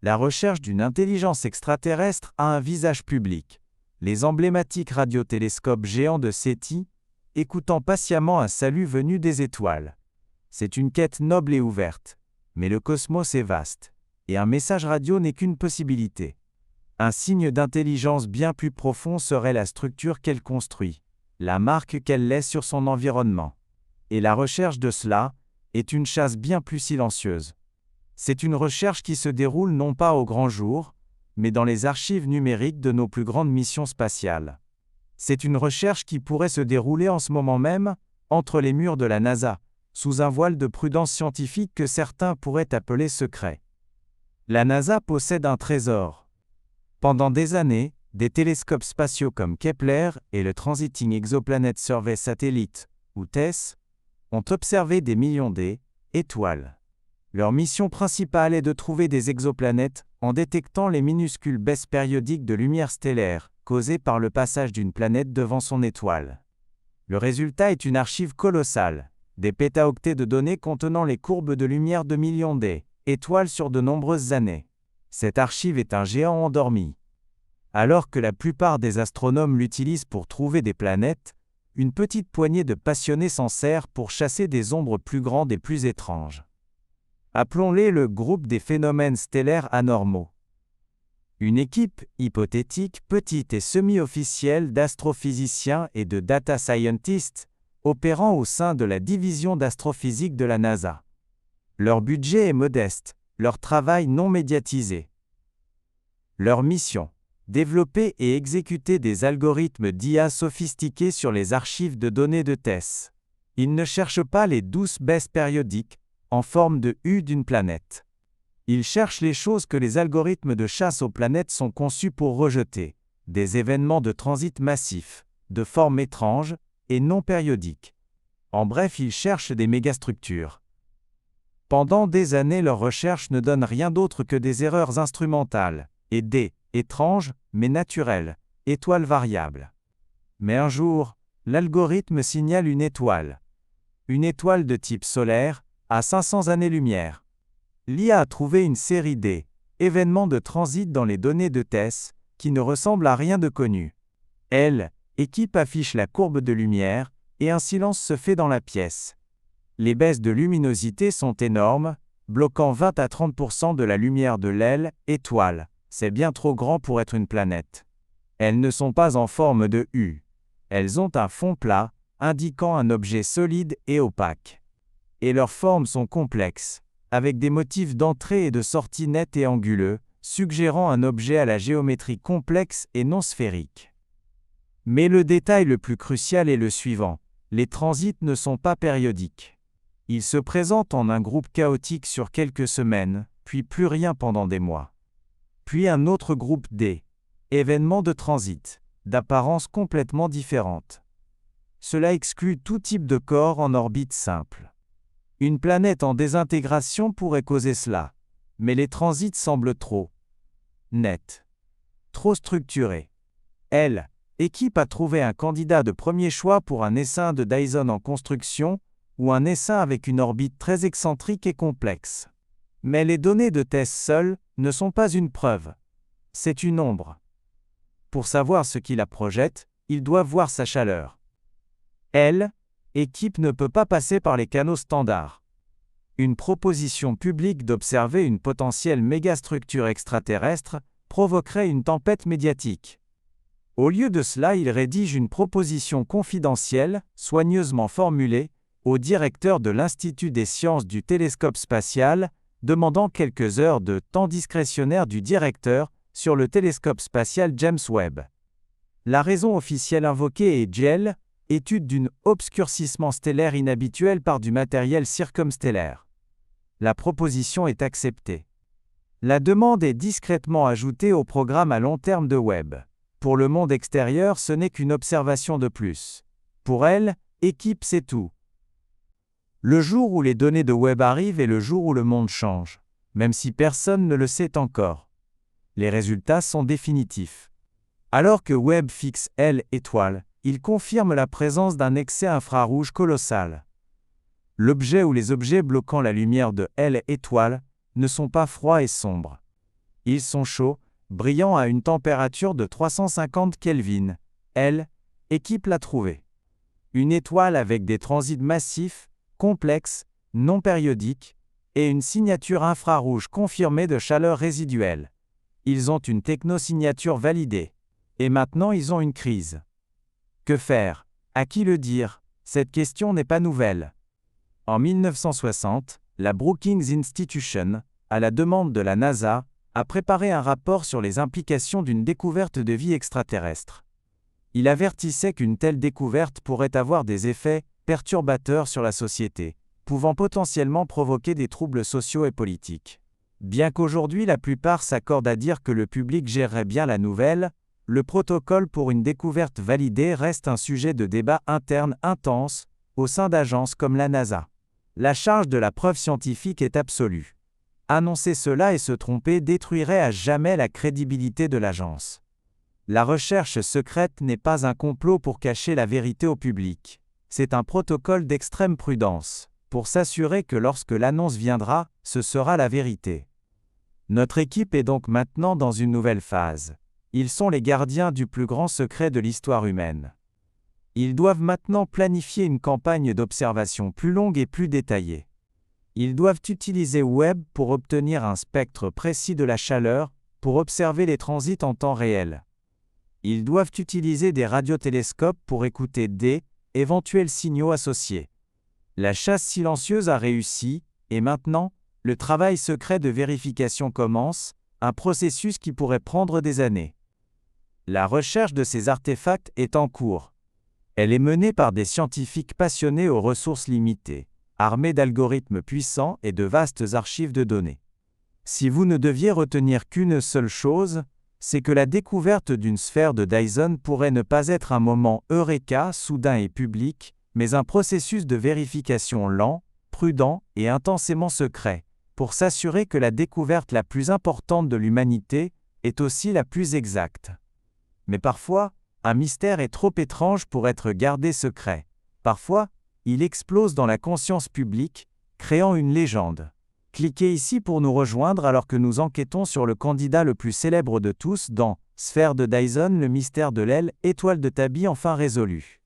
La recherche d'une intelligence extraterrestre a un visage public. Les emblématiques radiotélescopes géants de SETI, écoutant patiemment un salut venu des étoiles. C'est une quête noble et ouverte. Mais le cosmos est vaste. Et un message radio n'est qu'une possibilité. Un signe d'intelligence bien plus profond serait la structure qu'elle construit, la marque qu'elle laisse sur son environnement. Et la recherche de cela est une chasse bien plus silencieuse. C'est une recherche qui se déroule non pas au grand jour, mais dans les archives numériques de nos plus grandes missions spatiales. C'est une recherche qui pourrait se dérouler en ce moment même, entre les murs de la NASA, sous un voile de prudence scientifique que certains pourraient appeler secret. La NASA possède un trésor. Pendant des années, des télescopes spatiaux comme Kepler et le Transiting Exoplanet Survey Satellite, ou TESS, ont observé des millions d'étoiles. Leur mission principale est de trouver des exoplanètes en détectant les minuscules baisses périodiques de lumière stellaire causées par le passage d'une planète devant son étoile. Le résultat est une archive colossale, des pétaoctets de données contenant les courbes de lumière de millions d'étoiles sur de nombreuses années. Cette archive est un géant endormi. Alors que la plupart des astronomes l'utilisent pour trouver des planètes, une petite poignée de passionnés s'en sert pour chasser des ombres plus grandes et plus étranges. Appelons-les le groupe des phénomènes stellaires anormaux. Une équipe hypothétique, petite et semi-officielle d'astrophysiciens et de data scientists, opérant au sein de la division d'astrophysique de la NASA. Leur budget est modeste, leur travail non médiatisé. Leur mission: développer et exécuter des algorithmes d'IA sophistiqués sur les archives de données de TESS. Ils ne cherchent pas les douces baisses périodiques, en forme de U d'une planète. Ils cherchent les choses que les algorithmes de chasse aux planètes sont conçus pour rejeter, des événements de transit massifs, de forme étrange, et non périodiques. En bref, ils cherchent des mégastructures. Pendant des années, leurs recherches ne donnent rien d'autre que des erreurs instrumentales, et des étranges, mais naturelles, étoiles variables. Mais un jour, l'algorithme signale une étoile. Une étoile de type solaire, à 500 années-lumière. L'IA a trouvé une série d'événements de transit dans les données de TESS, qui ne ressemblent à rien de connu. L'équipe affiche la courbe de lumière, et un silence se fait dans la pièce. Les baisses de luminosité sont énormes, bloquant 20 à 30% de la lumière de l'étoile. C'est bien trop grand pour être une planète. Elles ne sont pas en forme de U. Elles ont un fond plat, indiquant un objet solide et opaque. Et leurs formes sont complexes, avec des motifs d'entrée et de sortie nets et anguleux, suggérant un objet à la géométrie complexe et non sphérique. Mais le détail le plus crucial est le suivant: les transits ne sont pas périodiques. Ils se présentent en un groupe chaotique sur quelques semaines, puis plus rien pendant des mois. Puis un autre groupe d'événements de transit, d'apparence complètement différente. Cela exclut tout type de corps en orbite simple. Une planète en désintégration pourrait causer cela, mais les transits semblent trop nets, trop structurés. L'équipe a trouvé un candidat de premier choix pour un essaim de Dyson en construction, ou un essaim avec une orbite très excentrique et complexe. Mais les données de TESS seules ne sont pas une preuve. C'est une ombre. Pour savoir ce qui la projette, ils doivent voir sa chaleur. L'équipe ne peut pas passer par les canaux standards. Une proposition publique d'observer une potentielle mégastructure extraterrestre provoquerait une tempête médiatique. Au lieu de cela, il rédige une proposition confidentielle, soigneusement formulée, au directeur de l'Institut des sciences du télescope spatial, demandant quelques heures de temps discrétionnaire du directeur sur le télescope spatial James Webb. La raison officielle invoquée est GEL, étude d'un obscurcissement stellaire inhabituel par du matériel circumstellaire. La proposition est acceptée. La demande est discrètement ajoutée au programme à long terme de Webb. Pour le monde extérieur, ce n'est qu'une observation de plus. Pour l'équipe, c'est tout. Le jour où les données de Webb arrivent est le jour où le monde change, même si personne ne le sait encore. Les résultats sont définitifs. Alors que Webb fixe l'étoile, il confirme la présence d'un excès infrarouge colossal. L'objet ou les objets bloquant la lumière de l'étoile ne sont pas froids et sombres. Ils sont chauds, brillants à une température de 350 Kelvin. Elle, équipe l'a trouvé. Une étoile avec des transits massifs, complexes, non périodiques, et une signature infrarouge confirmée de chaleur résiduelle. Ils ont une technosignature validée. Et maintenant ils ont une crise. Que faire? À qui le dire? Cette question n'est pas nouvelle. En 1960, la Brookings Institution, à la demande de la NASA, a préparé un rapport sur les implications d'une découverte de vie extraterrestre. Il avertissait qu'une telle découverte pourrait avoir des effets perturbateurs sur la société, pouvant potentiellement provoquer des troubles sociaux et politiques. Bien qu'aujourd'hui la plupart s'accordent à dire que le public gérerait bien la nouvelle, le protocole pour une découverte validée reste un sujet de débat interne intense, au sein d'agences comme la NASA. La charge de la preuve scientifique est absolue. Annoncer cela et se tromper détruirait à jamais la crédibilité de l'agence. La recherche secrète n'est pas un complot pour cacher la vérité au public. C'est un protocole d'extrême prudence, pour s'assurer que lorsque l'annonce viendra, ce sera la vérité. Notre équipe est donc maintenant dans une nouvelle phase. Ils sont les gardiens du plus grand secret de l'histoire humaine. Ils doivent maintenant planifier une campagne d'observation plus longue et plus détaillée. Ils doivent utiliser Webb pour obtenir un spectre précis de la chaleur, pour observer les transits en temps réel. Ils doivent utiliser des radiotélescopes pour écouter des éventuels signaux associés. La chasse silencieuse a réussi, et maintenant, le travail secret de vérification commence, un processus qui pourrait prendre des années. La recherche de ces artefacts est en cours. Elle est menée par des scientifiques passionnés aux ressources limitées, armés d'algorithmes puissants et de vastes archives de données. Si vous ne deviez retenir qu'une seule chose, c'est que la découverte d'une sphère de Dyson pourrait ne pas être un moment eureka soudain et public, mais un processus de vérification lent, prudent et intensément secret, pour s'assurer que la découverte la plus importante de l'humanité est aussi la plus exacte. Mais parfois, un mystère est trop étrange pour être gardé secret. Parfois, il explose dans la conscience publique, créant une légende. Cliquez ici pour nous rejoindre alors que nous enquêtons sur le candidat le plus célèbre de tous dans Sphère de Dyson, le mystère de l'aile, étoile de Tabi enfin résolu.